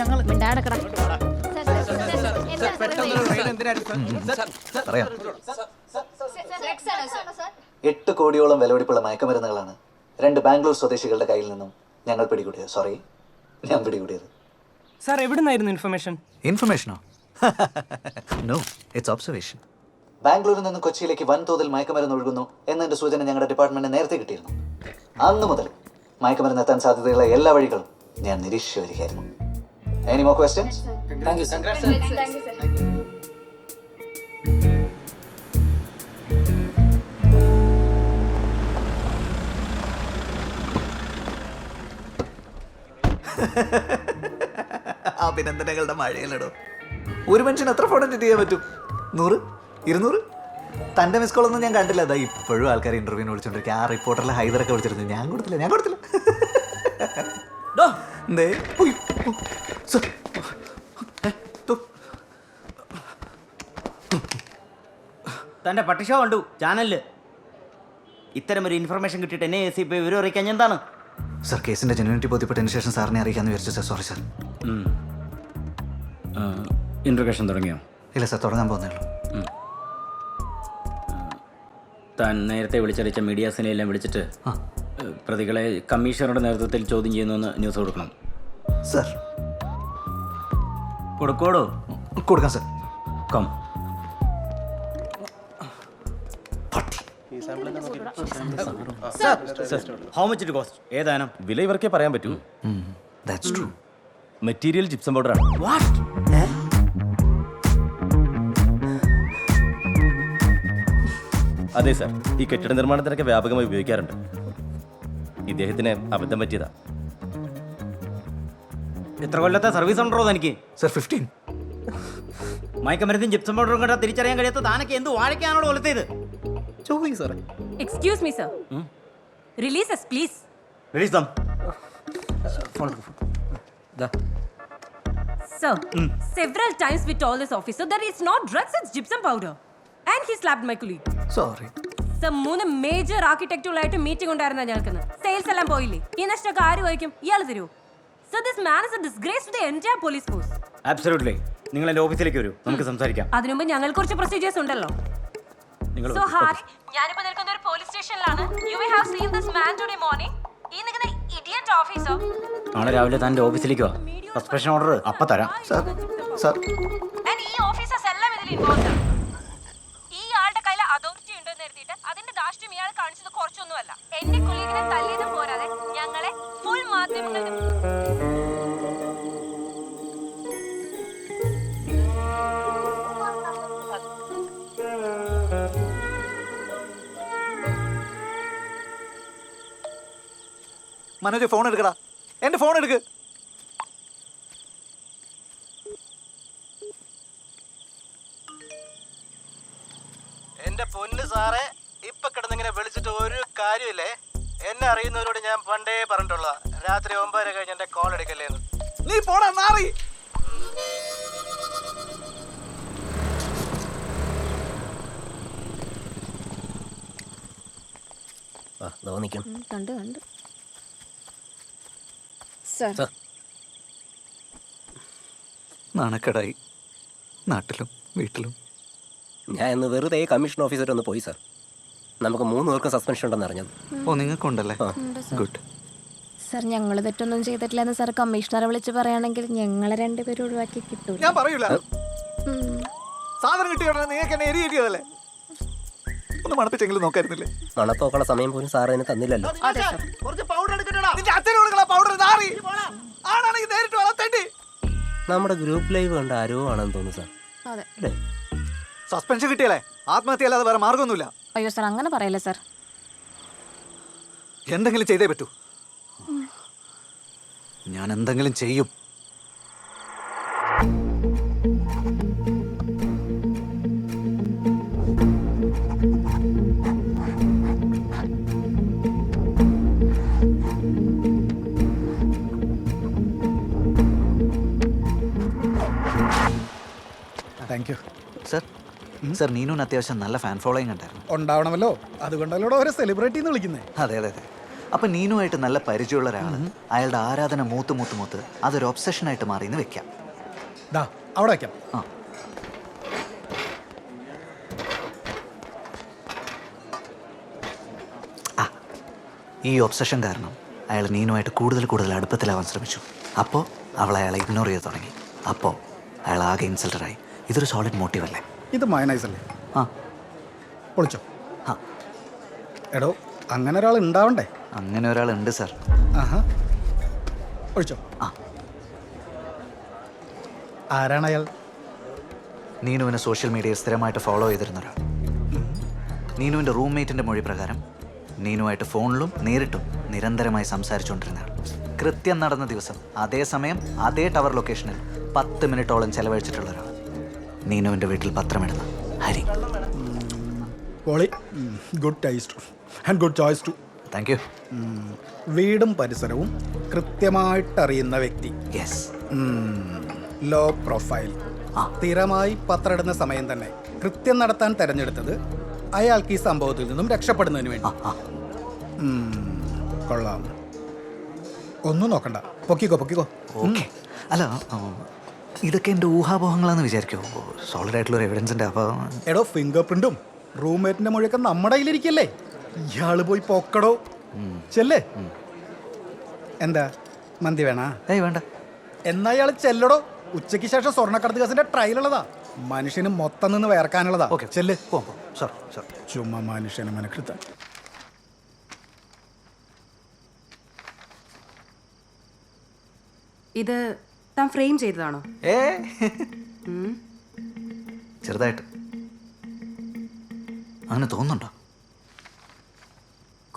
ഞങ്ങൾ പറയാം. 8 കോടിയോളം വിലപിടിപ്പുള്ള മയക്കുമരുന്നുകളാണ് 2 ബാംഗ്ലൂർ സ്വദേശികളുടെ കയ്യിൽ നിന്നും ഞങ്ങൾ പിടികൂടിയത്. ഞാൻ പിടികൂടിയത്. സാർ എവിടുന്നായിരുന്നു ഇൻഫർമേഷൻ? ഇൻഫർമേഷനോ? No, it's observation. ബാംഗ്ലൂരിൽ നിന്ന് കൊച്ചിയിലേക്ക് വൻതോതിൽ മയക്കുമരുന്ന് ഒഴുകുന്നു എന്നതിന്റെ സൂചന ഞങ്ങളുടെ ഡിപ്പാർട്ട്മെന്റിന് നേരത്തെ കിട്ടിയിരുന്നു. അന്ന് മുതൽ മയക്കുമരുന്ന് എത്താൻ സാധ്യതയുള്ള എല്ലാ വഴികളും ഞാൻ നിരീക്ഷിച്ചു വരികയായിരുന്നു. Any more questions? Thank you, sir. അഭിനന്ദനങ്ങളുടെ മഴയിലിടോ. ഒരു മനുഷ്യൻ എത്ര ഫോൺ അറ്റൻഡ് ചെയ്യാൻ പറ്റും? 100, 200? തന്റെ മിസ് കോളൊന്നും ഞാൻ കണ്ടില്ല. അതാ ഇപ്പോഴും ആൾക്കാർ ഇന്റർവ്യൂവിന് വിളിച്ചോണ്ടിരിക്കുക. ആ റിപ്പോർട്ടറിലെ ഹൈദറൊക്കെ വിളിച്ചിരുന്നു. ഞാൻ കൊടുത്തില്ല. എന്തേ? തൻ്റെ പട്ടിഷോ കണ്ടു ചാനലില്. ഇത്തരം ഒരു ഇൻഫർമേഷൻ കിട്ടിയിട്ട് എന്നെ ACP വിവരം അറിയിക്കാൻ എന്താണ്? സർ, കേസിന്റെ ജെന്യൂനിറ്റി ബോധ്യപ്പെട്ടതിന് ശേഷം സാറിനെ അറിയിക്കാന്ന് വിചാരിച്ചു സർ. Sorry sir. ഇൻട്രഗേഷൻ തുടങ്ങിയോ? ഇല്ല സർ, തുടങ്ങാൻ പോകുന്നേ ഉള്ളൂ. താൻ നേരത്തെ വിളിച്ചറിയിച്ച മീഡിയാസിനെ എല്ലാം വിളിച്ചിട്ട് പ്രതികളെ കമ്മീഷണറുടെ നേതൃത്വത്തിൽ ചോദ്യം ചെയ്യുന്നുവെന്ന് ന്യൂസ് കൊടുക്കണം. സർ കൊടുക്കോടോ? കൊടുക്കാം sir. Come. How much it cost? ഏതാനും വില ഇവർക്കേ പറയാൻ പറ്റൂ. That's true. മെറ്റീരിയൽ ജിപ്സം പൗഡറാണ്. അതെ സാർ, ഈ കെട്ടിട നിർമ്മാണത്തിനൊക്കെ വ്യാപകമായി ഉപയോഗിക്കാറുണ്ട്. ഇദ്ദേഹത്തിന് അബദ്ധം പറ്റിയതാ. എത്ര കൊല്ലത്തെ സർവീസ് ഉണ്ടോ തനിക്ക്? സർ 15. മയക്കമരുന്നും ജിപ്സം പൗഡറും കണ്ടാൽ തിരിച്ചറിയാൻ കഴിയാത്ത താനൊക്കെ എന്ത് വാഴയ്ക്കാണോ കൊലത്തേത്? Excuse me, sir. Release us, please. Release them. Sir, several times we told this officer that it's not drugs, it's gypsum powder. And he slapped my colleague. Sorry. Sir, 3 major ആർക്കിടെക്റ്റുകളായിട്ട് meeting ഉണ്ടായിരുന്ന ഞങ്ങൾക്ക്. Sales എല്ലാം പോയില്ലേ? ഈ നഷ്ടമൊക്കെ ആര് വഹിക്കും? ഇയാൾ തരുമോ? Sir, this man is a disgrace to the entire police force. Absolutely. നിങ്ങൾ എൻ്റെ ഓഫീസിലേക്ക് വരൂ, നമുക്ക് സംസാരിക്കാം. അതിനുമുമ്പ് ഞങ്ങൾക്ക് കുറച്ച് പ്രൊസീജിയേഴ്സ് ഉണ്ടല്ലോ. So, Hari, ഞാനിപ്പോൾ നിൽക്കുന്ന ഒരു പോലീസ് സ്റ്റേഷനിലാണ്. You may have seen this man today morning. ഈ നിൽക്കുന്ന ഇഡിയറ്റ് ഓഫീസർ. നാളെ രാവിലെ തൻ്റെ ഓഫീസിലേക്ക് വാ. സസ്പെൻഷൻ ഓർഡർ അപ്പം തരാം. സർ. And ഈ ഓഫീസേഴ്സ് എല്ലാം ഇതിൽ ഇൻവോൾവ് ആണ്. ഈ ആളുടെ കയ്യിൽ അതോറിറ്റി ഉണ്ടെന്ന് കരുതിയിട്ട് അതിന്റെ ദാഷ്ട്യം ഇയാൾ കാണിച്ചത് കുറച്ചൊന്നുമല്ല. എന്റെ കൊളീഗിനെ തല്ലിയതും പോരാതെ ഞങ്ങളെ ഫുൾ മാധ്യമങ്ങളുടെ മനോജ് ഫോൺ എടുക്കടാ. എന്റെ ഫോൺ എടുക്ക്. എന്റെ പൊന്ന് സാറേ, ഇപ്പൊ കിടന്നിങ്ങനെ വിളിച്ചിട്ട് ഒരു കാര്യമില്ലേ. എന്നെ അറിയുന്നവരോട് ഞാൻ പണ്ടേ പറഞ്ഞിട്ടുള്ള രാത്രി 9:30 കഴിഞ്ഞ് എന്റെ കോൾ എടുക്കല്ലേന്ന്. നീ പോടാ നാറി. കണ്ടു നാണക്കേടായി നാട്ടിലും വീട്ടിലും. ഞാൻ ഇന്ന് വെറുതെ കമ്മീഷൻ ഓഫീസർ ഒന്ന് പോയി സാർ. നമുക്ക് 3 പേർക്കും സസ്പെൻഷൻ ഉണ്ടെന്ന് അറിഞ്ഞത്. ഓ, നിങ്ങൾക്കുണ്ടല്ലേ? ഗുഡ്. സാർ, ഞങ്ങൾ തെറ്റൊന്നും ചെയ്തിട്ടില്ലെന്ന് സാർ കമ്മീഷണറെ വിളിച്ച് പറയുകയാണെങ്കിൽ ഞങ്ങളെ 2 പേരും ഒഴിവാക്കി കിട്ടും. ഞാൻ പറയൂല. സാധനം കിട്ടിയ ഉടനെ നിങ്ങൾക്ക് എന്നെ എരി കിട്ടിയതല്ലേ? ഒന്ന് മണപ്പിച്ചെങ്കിലും നോക്കായിരുന്നില്ലേ? മണത്തോക്കുള്ള സമയം പോലും സാർ അതിന് തന്നില്ലല്ലോ. നമ്മുടെ ഗ്രൂപ്പ് ലൈവ് കണ്ട ആരോ ആണെന്ന് തോന്നുന്നു സാർ. അല്ലേ? സസ്പെൻഷൻ കിട്ടിയല്ലേ? ആത്മഹത്യ അല്ലാതെ വേറെ മാർഗമൊന്നുമില്ല. അയ്യോ സാർ, അങ്ങനെ പറയല്ലേ സാർ. എന്തെങ്കിലും ചെയ്തേ പറ്റൂ. ഞാൻ എന്തെങ്കിലും ചെയ്യും. Thank you sir. സർ, നീനുവിന് അത്യാവശ്യം നല്ല ഫാൻ ഫോളോയിങ് ഉണ്ടായിരുന്നു. ഉണ്ടാവണമല്ലോ, അതുകൊണ്ടല്ലോ ഓരോ സെലിബ്രിറ്റി എന്ന് വിളിക്കുന്നത്. അതെ അതെ അതെ. അപ്പം നീനുമായിട്ട് നല്ല പരിചയമുള്ള ഒരാൾ അയാളുടെ ആരാധന മൂത്ത് അതൊരു ഒബ്സഷനായിട്ട് മാറിയെന്ന് വെക്കാം. അവിടെ വയ്ക്കാം. ഈ ഒബ്സഷൻ കാരണം അയാൾ നീനുമായിട്ട് കൂടുതൽ അടുപ്പത്തിലാവാൻ ശ്രമിച്ചു. അപ്പോൾ അവൾ അയാളെ ഇഗ്നോർ ചെയ്ത് തുടങ്ങി. അപ്പോൾ അയാൾ ആകെ ഇൻസൾട്ടഡായി. ഇതൊരു സോളിഡ് മോട്ടീവ് അല്ലേ? ഇത് മയനൈസ് അല്ലേ? ആ പൊളിച്ചോ. ആ എടോ, അങ്ങനെ ഒരാൾ ഉണ്ടാവണ്ടേ? അങ്ങനെ ഒരാളുണ്ട് സാർ. ആഹാ, ഒഴിച്ചോ. ആ ആരാണ് അയാൾ? നീനുവിനെ സോഷ്യൽ മീഡിയയിൽ സ്ഥിരമായിട്ട് ഫോളോ ചെയ്തിരുന്ന ഒരാൾ. നീനുവിൻ്റെ റൂംമേറ്റിൻ്റെ മൊഴി പ്രകാരം നീനുമായിട്ട് ഫോണിലും നേരിട്ടും നിരന്തരമായി സംസാരിച്ചുകൊണ്ടിരുന്ന ആൾ. കൃത്യം നടന്ന ദിവസം അതേസമയം അതേ ടവർ ലൊക്കേഷനിൽ 10 മിനിറ്റോളം ചെലവഴിച്ചിട്ടുള്ള ഒരാൾ. നീനുവിൻ്റെ വീട്ടിൽ പത്രമിടുന്ന Hari. Poly, good taste and good choice too. Thank you. വീടും പരിസരവും കൃത്യമായിട്ട് അറിയുന്ന വ്യക്തി. യെസ്. Low profile. സ്ഥിരമായി പത്രമിടുന്ന സമയം തന്നെ കൃത്യം നടത്താൻ തെരഞ്ഞെടുത്തത് അയാൾക്ക് ഈ സംഭവത്തിൽ നിന്നും രക്ഷപ്പെടുന്നതിന് വേണ്ടി. കൊള്ളാം. ഒന്നും നോക്കണ്ട, പൊക്കിക്കോ. ഓക്കെ. അല്ല, ഇതൊക്കെ എൻ്റെ ഊഹാപോഹങ്ങളാന്ന് വിചാരിക്കോ? സോളിഡ് ആയിട്ടുള്ള ഒരു എവിഡൻസിൻ്റെ. അപ്പോൾ എടോ, ഫിംഗർ പ്രിന്റും റൂംമേറ്റിന്റെ മൊഴിയൊക്കെ നമ്മുടെ കയ്യിലിരിക്കല്ലേ? ഇയാള് പോയി പൊക്കടോ. ചെല്ലേ. എന്താ, മന്തി വേണാ? ഏയ് വേണ്ട. എന്നാ ഇയാൾ ചെല്ലടോ. ഉച്ചയ്ക്ക് ശേഷം സ്വർണ്ണക്കടത്ത് കേസിന്റെ ട്രയൽ ഉള്ളതാ. മനുഷ്യന് മൊത്തം നിന്ന് വേർക്കാനുള്ളതാ. ഓക്കെ, ചെല്ല്. സാർ. ചുമ്മാ മനുഷ്യനെ മെനക്കെടുത്ത. ഇത് താൻ ഫ്രെയിം ചെയ്തതാണോ? ചെറുതായിട്ട്. അങ്ങനെ തോന്നുന്നുണ്ടോ?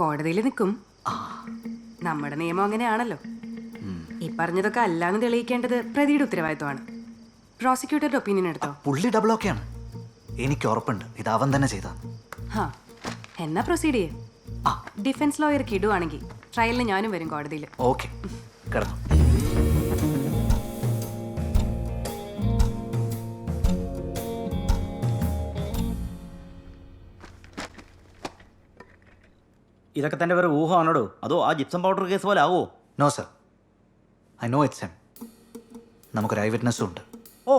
കോടതിയിൽ നിൽക്കും. നമ്മുടെ നിയമം അങ്ങനെയാണല്ലോ. ഈ പറഞ്ഞതൊക്കെ അല്ലാന്ന് തെളിയിക്കേണ്ടത് പ്രതിയുടെ ഉത്തരവാദിത്വമാണ്. പ്രോസിക്യൂട്ടറുടെ ഒപ്പീനിയൻ എടുത്തോ? പുള്ളി ഡബിൾ ഓക്കെയാണ്. എനിക്ക് ഉറപ്പുണ്ട് ഇത് അവൻ തന്നെ ചെയ്താ. എന്നാ പ്രൊസീഡ് ചെയ്യേ. ഡിഫൻസ് ലോയർ കിടുവാണെങ്കിൽ ട്രയലിന് ഞാനും വരും കോടതിയിൽ. ഓക്കെ, കിടന്നു. ഇതൊക്കെ തന്നെ വേറെ ഊഹമാണോടോ, അതോ ആ ജിപ്സം പൗഡർ കേസ് പോലെ ആവോ? No sir, I know it's hmm. നമുക്കൊരു ഐ വിറ്റ്നസ്സും ഉണ്ട്. ഓ,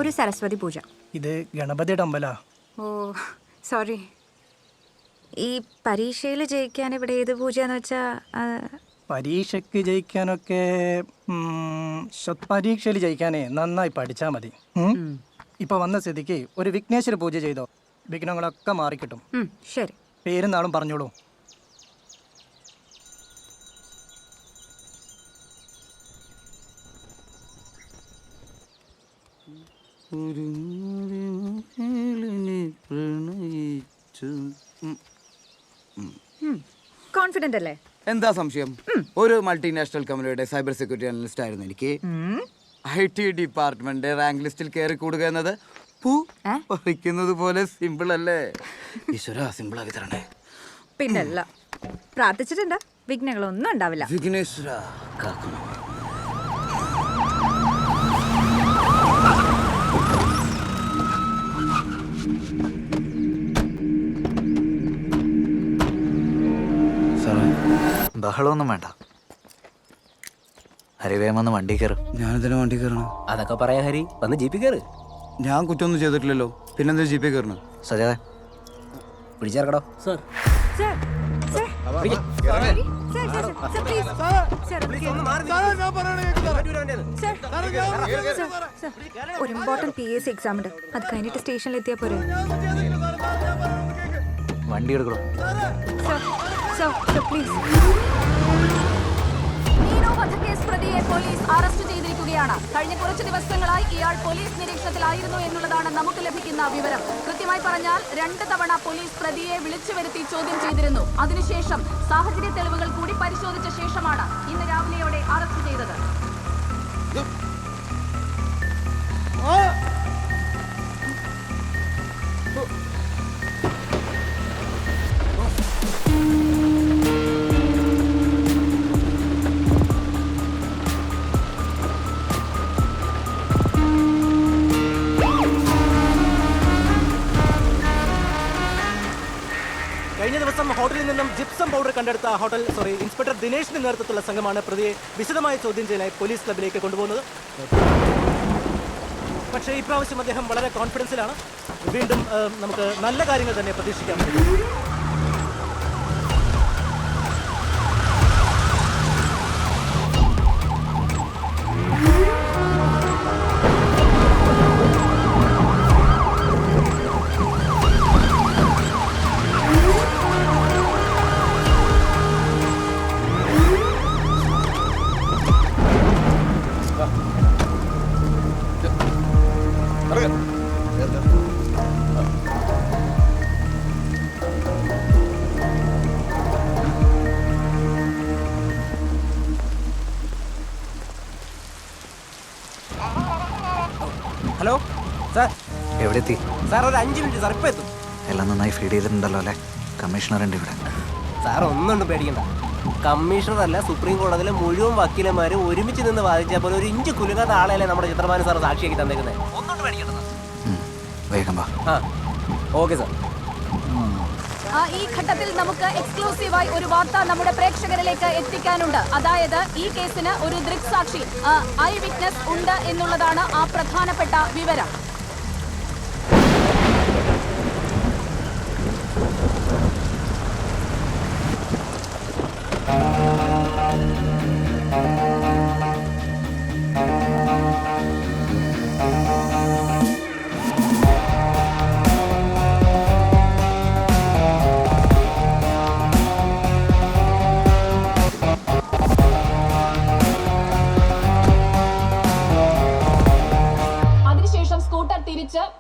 ഒരു സരസ്വതി പൂജ. ഇത് ഗണപതിയുടെ അമ്പലാ. ഓ സോറി. ഈ പരീക്ഷയിൽ ജയിക്കാൻ ഇവിടെ ഏത് പൂജയെന്ന് വെച്ചാൽ? പരീക്ഷയ്ക്ക് ജയിക്കാനൊക്കെ പരീക്ഷയിൽ ജയിക്കാനേ നന്നായി പഠിച്ചാൽ മതി. ഇപ്പൊ വന്ന സ്ഥിതിക്ക് ഒരു വിഘ്നേശ്വര പൂജ ചെയ്തോ, വിഘ്നങ്ങളൊക്കെ മാറിക്കിട്ടും. ശരി. പേരും നാളും പറഞ്ഞോളൂ. കോൺഫിഡന്റ് അല്ലേ? എന്താ സംശയം? ഒരു മൾട്ടിനാഷണൽ കമ്പനിയുടെ സൈബർ സെക്യൂരിറ്റി അനലിസ്റ്റ് ആയിരുന്നു എനിക്ക്. IT ഡിപ്പാർട്ട്മെന്റ് റാങ്ക് ലിസ്റ്റിൽ കയറി കൂടുക എന്നത് പൂ പറിക്കുന്നത് പോലെ സിമ്പിൾ അല്ലേ? ഈശ്വര, സിമ്പിൾ ആക്കി തരണേ. പിന്നല്ല, പ്രാർത്ഥിച്ചിട്ടുണ്ട്, വിഘ്നങ്ങളൊന്നും ഉണ്ടാവില്ല. വിഘ്നേശ്വര കാക്കണം. ബഹളമൊന്നും വേണ്ട. ഹരിവേമെന്ന് വണ്ടി കയറും. ഞാനെന്തിനാ വണ്ടി കയറണം? അതൊക്കെ പറയാ ഹരി, വന്ന് ജീപ്പിൽ കയറ്. ഞാൻ കുറ്റമൊന്നും ചെയ്തിട്ടില്ലല്ലോ, പിന്നെന്താ ജീപ്പേ കയറണം? സജാദേ പിടിച്ചേർക്കടോ. Sir, sir, sir, please. ഒരു ഇമ്പോർട്ടന്റ് PSC എക്സാം ഉണ്ട്, അത് കഴിഞ്ഞിട്ട് സ്റ്റേഷനിൽ എത്തിയാ പോരെ? വണ്ടി എടുക്കണോ? പ്ലീസ്. വധക്കേസ് പ്രതിയെ പോലീസ് അറസ്റ്റ് ചെയ്തിരിക്കുകയാണ്. കഴിഞ്ഞ കുറച്ച് ദിവസങ്ങളായി ഇയാൾ പോലീസ് നിരീക്ഷണത്തിലായിരുന്നു എന്നുള്ളതാണ് നമുക്ക് ലഭിക്കുന്ന വിവരം. കൃത്യമായി പറഞ്ഞാൽ 2 തവണ പോലീസ് പ്രതിയെ വിളിച്ചു വരുത്തി ചോദ്യം ചെയ്തിരുന്നു. അതിനുശേഷം സാഹചര്യ തെളിവുകൾ കൂടി പരിശോധിച്ച ശേഷമാണ് ഇന്ന് രാവിലെയോടെ അറസ്റ്റ് ചെയ്തത്. കഴിഞ്ഞ ദിവസം ഹോട്ടലിൽ നിന്നും ജിപ്സം പൗഡർ കണ്ടെടുത്ത ഇൻസ്പെക്ടർ ദിനേശിന്റെ നേതൃത്വത്തിലുള്ള സംഘമാണ് പ്രതിയെ വിശദമായ ചോദ്യം ചെയ്യാനായി പോലീസ് ക്ലബിലേക്ക് കൊണ്ടുപോകുന്നത്. പക്ഷേ ഇപ്രാവശ്യം അദ്ദേഹം വളരെ കോൺഫിഡൻസിലാണ്. വീണ്ടും നമുക്ക് നല്ല കാര്യങ്ങൾ തന്നെ പ്രതീക്ഷിക്കാം. Hello sir. എവിടെ എത്തി? സാർ ഒരു 5 മിനിറ്റ് സാർ, ഇപ്പം എത്തും. എല്ലാം നന്നായി ഫീഡ് ചെയ്തിട്ടുണ്ടല്ലോ അല്ലേ? കമ്മീഷണറുണ്ട് ഇവിടെ. സാർ ഒന്നുകൊണ്ട് പേടിക്കണ്ട. കമ്മീഷണറല്ല, സുപ്രീം കോടതിയിലെ മുഴുവൻ വക്കീലന്മാരും ഒരുമിച്ച് നിന്ന് വാദിച്ചാൽ പോലെ ഒരു ഇഞ്ച് കുലുങ്ങാത്ത ആളെയല്ലേ നമ്മുടെ ചിത്രമാനം സാർ സാക്ഷിയാക്കി തന്നേക്കുന്നത്. ഒന്നുകൊണ്ട് പേടിക്കണ്ട സാർ. വേഗം വാ. ആ ഓക്കെ സാർ. ഈ ഘട്ടത്തിൽ നമുക്ക് എക്സ്ക്ലൂസീവായി ഒരു വാർത്ത നമ്മുടെ പ്രേക്ഷകരിലേക്ക് എത്തിക്കാനുണ്ട്. അതായത് ഈ കേസിന് ഒരു ദൃക്സാക്ഷി ഐ വിറ്റ്നസ് ഉണ്ട് എന്നുള്ളതാണ് ആ പ്രധാനപ്പെട്ട വിവരം.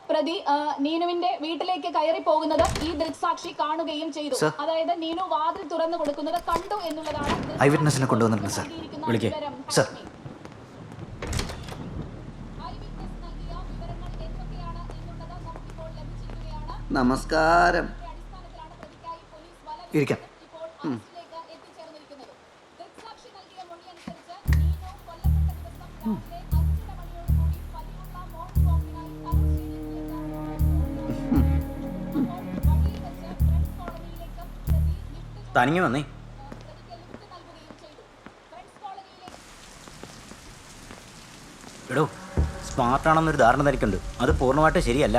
പ്രതി നീനുവിന്റെ വീട്ടിലേക്ക് കയറി പോകുന്നത് ഈ ദൃക്സാക്ഷി കാണുകയും ചെയ്തു. അതായത് നീനു വാതിൽ തുറന്നു കൊടുക്കുന്നത് കണ്ടു എന്നുള്ളതാണ്. ഐ വിറ്റ്നസിനെ കൊണ്ടുവന്നിട്ടുണ്ട് സാർ. വിളിക്കേ സാർ. നമസ്കാരം. ഇരിക്കാം. തനിങ്ങി വന്നേ. എടോ, സ്മാർട്ടാണെന്നൊരു ധാരണ തനിക്കുണ്ട്. അത് പൂർണ്ണമായിട്ട് ശരിയല്ല.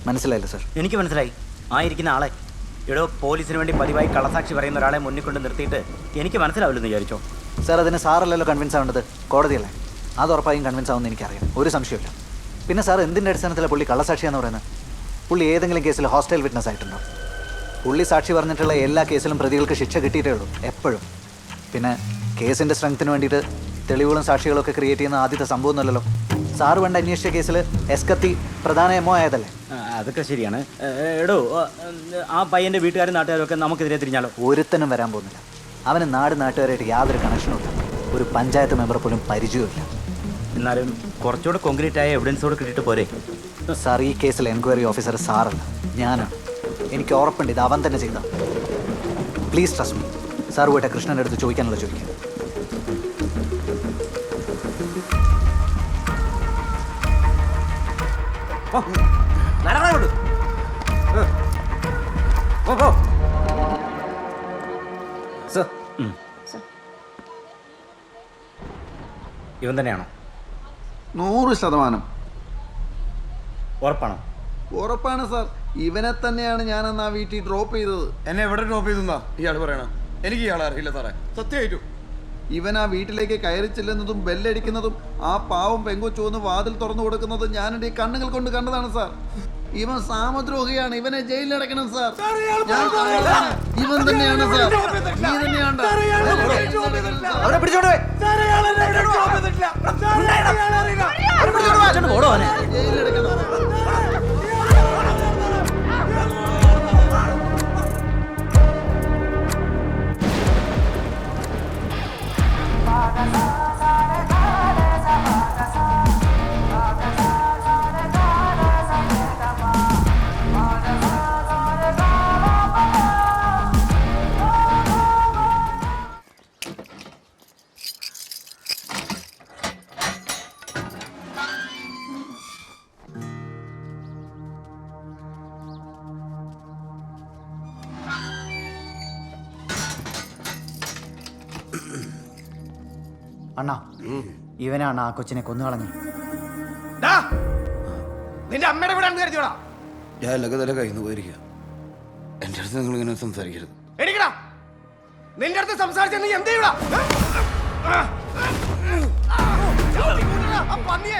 മനസ്സിലായില്ല സാർ? എനിക്ക് മനസ്സിലായി. ആയിരിക്കുന്ന ആളെ എടോ, പോലീസിന് വേണ്ടി പതിവായി കള്ളസാക്ഷി പറയുന്ന ഒരാളെ മുന്നിൽ കൊണ്ട് നിർത്തിയിട്ട് എനിക്ക് മനസ്സിലാവില്ലെന്ന് വിചാരിച്ചോ? സാർ, അതിന് സാറല്ലല്ലോ കൺവിൻസ് ആവേണ്ടത്, കോടതിയല്ലേ. അത് ഉറപ്പായും കൺവിൻസ് ആവുമെന്ന് എനിക്കറിയാം, ഒരു സംശയമില്ല. പിന്നെ സാർ എന്തിൻ്റെ അടിസ്ഥാനത്തിലാണ് പുള്ളി കള്ളസാക്ഷിയാന്ന് പറയുന്നത്? പുള്ളി ഏതെങ്കിലും കേസിൽ ഹോസ്റ്റൽ വിറ്റ്നസ് ആയിട്ടുണ്ടോ? പുള്ളി സാക്ഷി പറഞ്ഞിട്ടുള്ള എല്ലാ കേസിലും പ്രതികൾക്ക് ശിക്ഷ കിട്ടിയിട്ടേ ഉള്ളൂ, എപ്പോഴും. പിന്നെ കേസിൻ്റെ സ്ട്രെങ്ത്തിന് വേണ്ടിയിട്ട് തെളിവുകളും സാക്ഷികളും ഒക്കെ ക്രിയേറ്റ് ചെയ്യുന്ന ആദ്യത്തെ സംഭവമൊന്നുമല്ലല്ലോ. സാറ് വേണ്ട അന്വേഷിച്ച കേസിൽ എസ്കത്തി പ്രധാന എമോ ആയതല്ലേ? അതൊക്കെ ശരിയാണ്. എടോ, ആ പയ്യൻ്റെ വീട്ടുകാരും നാട്ടുകാരും ഒക്കെ നമുക്കെതിരെ തിരിഞ്ഞാലോ? ഒരുത്തനും വരാൻ പോകുന്നില്ല. അവന് നാട്ടുകാരായിട്ട് യാതൊരു കണക്ഷനും ഇല്ല, ഒരു പഞ്ചായത്ത് മെമ്പർ പോലും പരിചയമില്ല. എന്നാലും കുറച്ചുകൂടെ കോൺക്രീറ്റ് ആയ എവിഡൻസോട് കിട്ടിയിട്ട് പോരെ? സാർ, ഈ കേസിൽ എൻക്വയറി ഓഫീസർ സാറല്ല, ഞാനാണ്. എനിക്ക് ഉറപ്പുണ്ട് ഇത് അവൻ തന്നെ ചെയ്ത. Please trust me. സാർ പോയിട്ട് കൃഷ്ണൻ്റെ അടുത്ത് ചോദിക്കാനുള്ള ചോദിക്കാം. ഇവൻ തന്നെയാണോ? 100% ഉറപ്പാണോ? ഉറപ്പാണ് സാർ. ഇവനെ തന്നെയാണ് ഞാനെന്ന് ആ വീട്ടിൽ ഡ്രോപ്പ് ചെയ്തത്. എന്നെ എവിടെ ഡ്രോപ്പ് ചെയ്തെന്നാ ഇയാൾ പറയണം? എനിക്ക് ഇയാളെ അറിയില്ല സാറേ, സത്യമായിട്ടും. ഇവൻ ആ വീട്ടിലേക്ക് കയറി ചെല്ലുന്നതും ബെല്ലടിക്കുന്നതും ആ പാവം പെങ്കൊച്ചുവന്ന് വാതിൽ തുറന്നു കൊടുക്കുന്നതും ഞാൻ എൻ്റെ കണ്ണുകൾ കൊണ്ട് കണ്ടതാണ് സാർ. ഇവൻ സാമദ്രോഹിയാണ്, ഇവനെ ജയിലിലടക്കണം സാർ. ഇവൻ തന്നെയാണ് സാർ. നീ തന്നെയാണ് ജയിലിലടക്കണം. അണ്ണാ ഇവനാണ് ആ കൊച്ചിനെ കൊന്നുകളഞ്ഞു. നിന്റെ അമ്മയുടെ വീടാണെന്ന് കരുതിയോടാ. ഞാൻ എല്ലൊക്കെ തല കയ്യിൽ നിന്ന് പോയിരിക്കുക. എൻ്റെ അടുത്ത് നിങ്ങൾ ഇങ്ങനെ സംസാരിക്കരുത്. എടിക്കടാ, നിന്റെ അടുത്ത് സംസാരിച്ച നീ എന്ത് ചെയ്യൂടാ? പന്നിയെ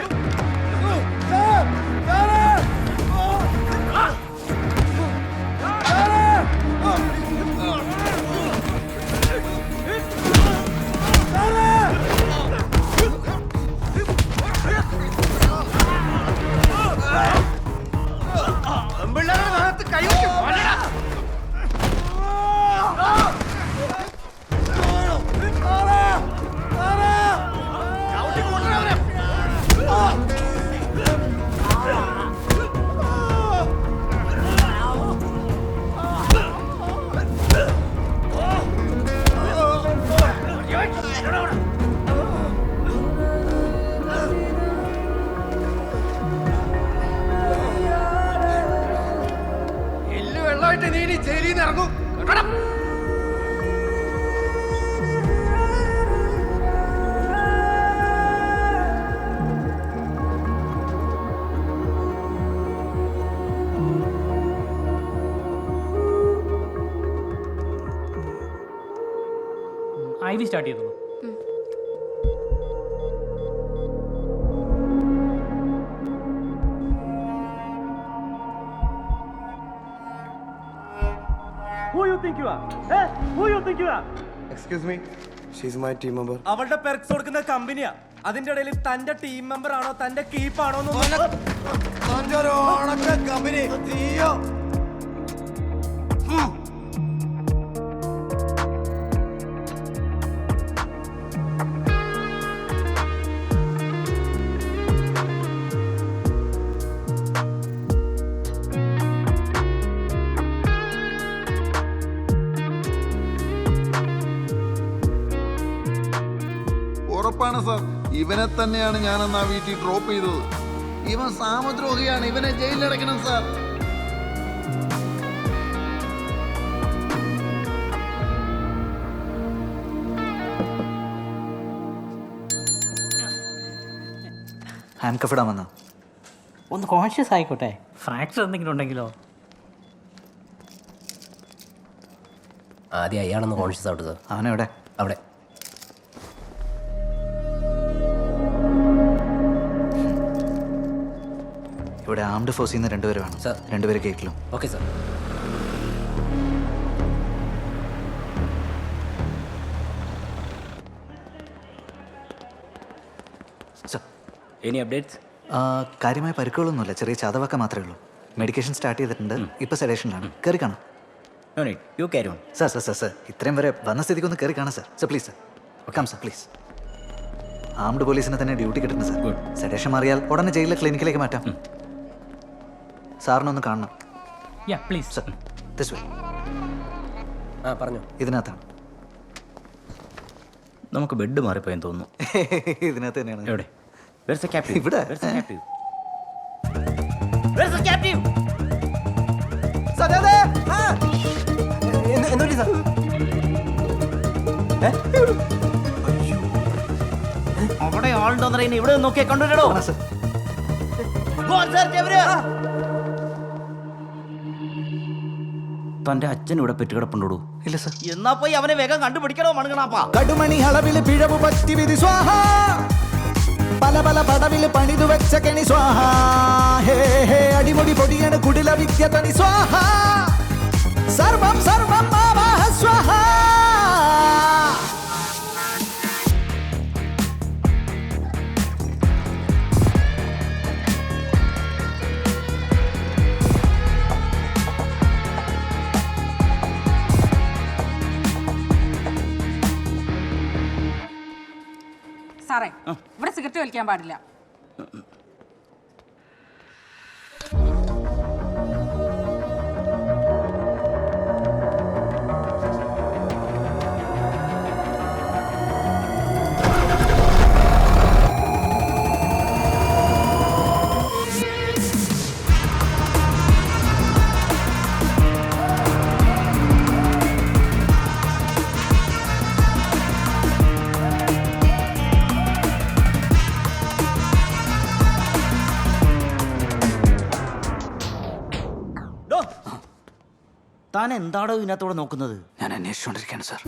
വെള്ളമായിട്ട് നീ ഇനി ജയിലിൽ നിന്ന് ഇറങ്ങും. IV സ്റ്റാർട്ട് ചെയ്തോളൂ. Excuse me, she's my team member. അവളുടെ പെർക്സ് കൊടുക്കുന്ന കമ്പനിയാ. അതിന്റെ ഇടയിൽ തന്റെ ടീം മെമ്പർ ആണോ തന്റെ കീപ്പാണോ കമ്പനി CEO. ഉറപ്പാണ് സാർ, ഇവനെ തന്നെയാണ് ഞാനെന്ന് ആ വീട്ടിൽ ഡ്രോപ്പ് ചെയ്തത്. ഇവൻ സാമദ്രോഹിയാണ്, ഇവനെ ജയിലിലടയ്ക്കണം സാർ. ഹാൻഡ് വന്ന ഒന്ന് കോൺഷ്യസ് ആയിക്കോട്ടെ. ഫ്രാക്ചർ എന്തെങ്കിലും ഉണ്ടെങ്കിലോ? ആദ്യം അയാളൊന്ന് കോൺഷ്യസ് ആവട്ടെ സാർ. അവനെവിടെ? അവിടെ. ഇവിടെ ആംഡ് ഫോഴ്സിൽ നിന്ന് 2 പേര് വേണം സർ. 2 പേര് കേക്കിലും. Okay sir. Any updates? കാര്യമായ പരിക്കുകളൊന്നുമില്ല, ചെറിയ ചതവൊക്കെ മാത്രമേ ഉള്ളൂ. മെഡിക്കേഷൻ സ്റ്റാർട്ട് ചെയ്തിട്ടുണ്ട്, ഇപ്പോൾ സെഡേഷനിലാണ്. കയറി കാണാം. No need, you carry on. Sir ഇത്രയും വരെ വന്ന സ്ഥിതിക്ക് ഒന്ന് കയറി കാണാം സാർ. പ്ലീസ് സാർ, വെക്കാം സാർ പ്ലീസ്. ആംഡ് പോലീസിനെ തന്നെ ഡ്യൂട്ടി കിട്ടുന്നു സാർ. സെഡേഷൻ മാറിയാൽ ഉടനെ ജയിലിലെ ക്ലിനിക്കിലേക്ക് മാറ്റാം. സാറിനൊന്ന് കാണണം. Please sir, this way. പറഞ്ഞു. ഇതിനകത്താണ്. നമുക്ക് ബെഡ് മാറിപ്പോയെന്ന് തോന്നുന്നു. ഇതിനകത്ത് തന്നെയാണ്. എവിടെ? Where's the captive? ഇവിടെ. Where's the captive? Where's the captive? എന്തുപറ്റി സാർ? അവിടെ ആളുണ്ടോന്ന് അറിയുന്ന ഇവിടെ നോക്കിയാ കണ്ടുവരടോ. തന്റെ അച്ഛൻ ഇവിടെ പെറ്റുകിടപ്പുണ്ടോ? ഇല്ല സാർ. എന്നാ പോയി അവനെ വേഗം കണ്ടുപിടിക്കണോ മണുകണാപ്പാ. കടുമണി അളവിൽ പിഴവ് പറ്റി വിധി സ്വാഹ, പല പല പടവിൽ പണിതു വെച്ച കെണി സ്വാഹ, ഹേ ഹേ അടിമുടി പൊടിയാണ് കുടില വിദ്യ തനി സ്വാഹ, സർവം സർവം ആവാഹ സ്വാഹ. സാറേ, ഇവിടെ സിഗരറ്റ് വലിക്കാൻ പാടില്ല. താൻ എന്താണോ ഇതിനകത്തോടെ നോക്കുന്നത്? ഞാൻ അന്വേഷിച്ചുകൊണ്ടിരിക്കുകയാണ് സാർ.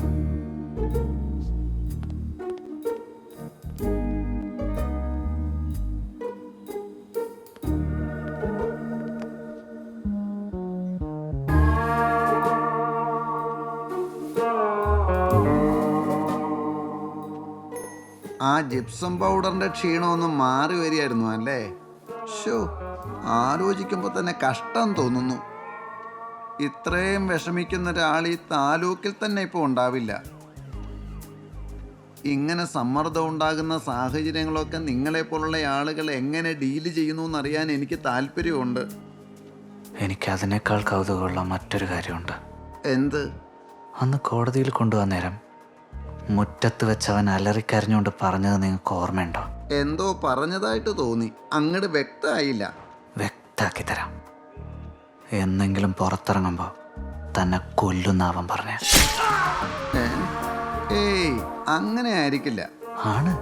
ആ ജിപ്സം പൗഡറിന്റെ ക്ഷീണമൊന്നും മാറി വരികയായിരുന്നു അല്ലേ? ഷോ, ആലോചിക്കുമ്പോൾ തന്നെ കഷ്ടം തോന്നുന്നു. ഇത്രയും വിഷമിക്കുന്ന ഒരാൾ ഈ താലൂക്കിൽ തന്നെ ഇപ്പോൾ ഉണ്ടാവില്ല. ഇങ്ങനെ സമ്മർദ്ദം ഉണ്ടാകുന്ന സാഹചര്യങ്ങളൊക്കെ നിങ്ങളെപ്പോലുള്ള ആളുകൾ എങ്ങനെ ഡീല് ചെയ്യുന്നു എന്നറിയാൻ എനിക്ക് താല്പര്യമുണ്ട്. എനിക്ക് അതിനേക്കാൾ കൗതുകമുള്ള മറ്റൊരു കാര്യമുണ്ട്. എന്ത്? അന്ന് കോടതിയിൽ കൊണ്ടുവന്ന നേരം മുറ്റത്ത് വെച്ച് അവൻ അലറിക്കരഞ്ഞുകൊണ്ട് പറഞ്ഞത് നിങ്ങൾക്ക് ഓർമ്മയുണ്ടോ? എന്തോ പറഞ്ഞതായിട്ട് തോന്നി, അങ്ങോട്ട് വ്യക്തമായില്ല. വ്യക്താക്കി തരാം. എന്നെങ്കിലും പുറത്തിറങ്ങുമ്പോൾ തന്നെ കൊല്ലുന്ന അവൻ പറഞ്ഞ. ഏയ്, അങ്ങനെ ആയിരിക്കില്ല. ആണ്.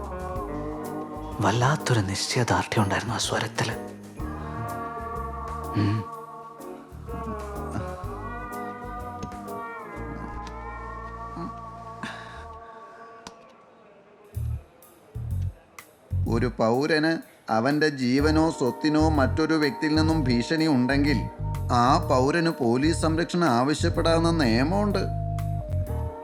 വല്ലാത്തൊരു നിശ്ചയദാർഢ്യം ഉണ്ടായിരുന്നു ആ സ്വരത്തില്. ഒരു പൗരന് അവൻ്റെ ജീവനോ സ്വത്തിനോ മറ്റൊരു വ്യക്തിയിൽ നിന്നും ഭീഷണി ഉണ്ടെങ്കിൽ ആ പൗരന് പോലീസ് സംരക്ഷണം ആവശ്യപ്പെടാവുന്ന നിയമമുണ്ട്.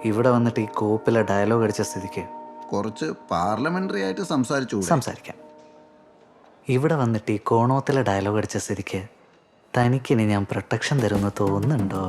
ഇവിടെ വന്നിട്ട് ഈ കോപ്പിലെ ഡയലോഗ് അടിച്ച സ്ഥിതിക്ക് കുറച്ച് പാർലമെന്ററി ആയിട്ട് സംസാരിക്കാം. ഇവിടെ വന്നിട്ട് ഈ കോണോത്തിലെ ഡയലോഗ് അടിച്ച സ്ഥിതിക്ക് തനിക്കിനി ഞാൻ പ്രൊട്ടക്ഷൻ തരുമെന്ന് തോന്നുന്നുണ്ടോ?